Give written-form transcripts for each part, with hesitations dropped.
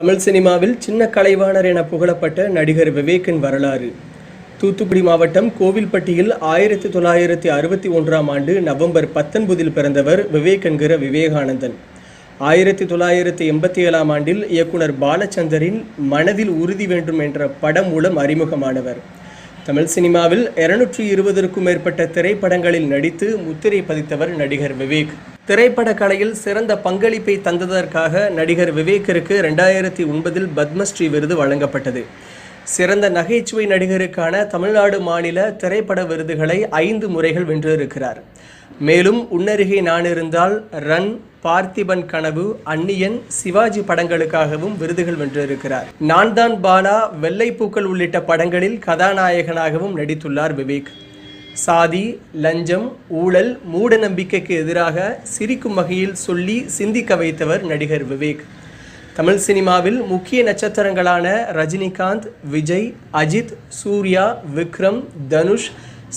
தமிழ் சினிமாவில் சின்ன கலைவாணர் என புகழப்பட்ட நடிகர் விவேக்கின் வரலாறு. தூத்துக்குடி மாவட்டம் கோவில்பட்டியில் 1961ஆம் ஆண்டு நவம்பர் 19 பிறந்தவர் விவேக் என்கிற விவேகானந்தன். 1987ஆம் ஆண்டில் இயக்குனர் பாலச்சந்தரின் மனதில் உறுதி வேண்டும் என்ற படம் மூலம் அறிமுகமானவர். தமிழ் சினிமாவில் 220க்கும் மேற்பட்ட திரைப்படங்களில் நடித்து முத்திரை பதித்தவர் நடிகர் விவேக். திரைப்பட கலையில் சிறந்த பங்களிப்பை தந்ததற்காக நடிகர் விவேக்கிற்கு 2009இல் பத்மஸ்ரீ விருது வழங்கப்பட்டது. சிறந்த நகைச்சுவை நடிகருக்கான தமிழ்நாடு மாநில திரைப்பட விருதுகளை 5 முறைகள் வென்றிருக்கிறார். மேலும் உன்னருகே நான் இருந்தால், ரன், பார்த்திபன் கனவு, அந்நியன், சிவாஜி படங்களுக்காகவும் விருதுகள் வென்றிருக்கிறார். நான் தான் பாலா, வெள்ளைப்பூக்கள் உள்ளிட்ட படங்களில் கதாநாயகனாகவும் நடித்துள்ளார் விவேக். சாதி, லஞ்சம், ஊழல், மூட நம்பிக்கைக்கு எதிராக சிரிக்கும் வகையில் சொல்லி சிந்திக்க வைத்தவர் நடிகர் விவேக். தமிழ் சினிமாவில் முக்கிய நட்சத்திரங்களான ரஜினிகாந்த், விஜய், அஜித், சூர்யா, விக்ரம், தனுஷ்,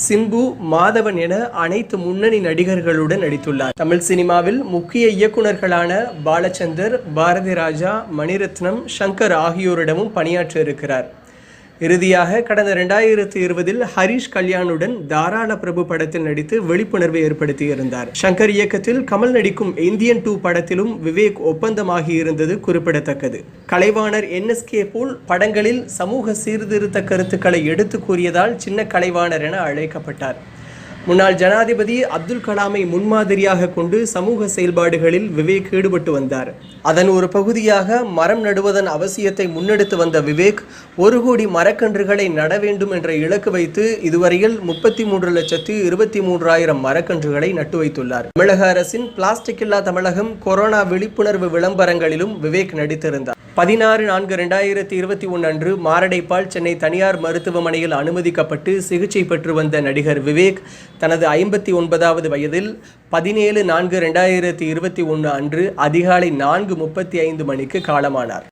சிம்பு, மாதவன் என அனைத்து முன்னணி நடிகர்களுடன் நடித்துள்ளார். தமிழ் சினிமாவில் முக்கிய இயக்குநர்களான பாலச்சந்தர், பாரதி ராஜா, மணிரத்னம், சங்கர் ஆகியோரிடமும் பணியாற்ற இருக்கிறார். இறுதியாக கடந்த 2020இல் ஹரிஷ் கல்யாணுடன் தாராள பிரபு படத்தில் நடித்து விழிப்புணர்வை ஏற்படுத்தியிருந்தார். சங்கர் இயக்கத்தில் கமல் நடிக்கும் இந்தியன் 2 படத்திலும் விவேக் ஒப்பந்தமாகி இருந்தது குறிப்பிடத்தக்கது. கலைவாணர் NSK போல் படங்களில் சமூக சீர்திருத்த கருத்துக்களை எடுத்து கூறியதால் சின்ன கலைவாணர் என அழைக்கப்பட்டார். முன்னாள் ஜனாதிபதி அப்துல் கலாமை முன்மாதிரியாக கொண்டு சமூக செயல்பாடுகளில் விவேக் ஈடுபட்டு வந்தார். அதன் ஒரு பகுதியாக மரம் நடுவதன் அவசியத்தை முன்னெடுத்து வந்த விவேக் 1 கோடி மரக்கன்றுகளை நட வேண்டும் என்ற இலக்கு வைத்து இதுவரையில் 33,23,000 மரக்கன்றுகளை நட்டு வைத்துள்ளார். தமிழக அரசின் பிளாஸ்டிக் இல்லா தமிழகம் கொரோனா விழிப்புணர்வு விளம்பரங்களிலும் விவேக் நடித்திருந்தார். 16/4/2021 அன்று மாரடைப்பால் சென்னை தனியார் மருத்துவமனையில் அனுமதிக்கப்பட்டு சிகிச்சை பெற்று வந்த நடிகர் விவேக் தனது 59வது வயதில் 17/4/2021 அன்று அதிகாலை 4:35 மணிக்கு காலமானார்.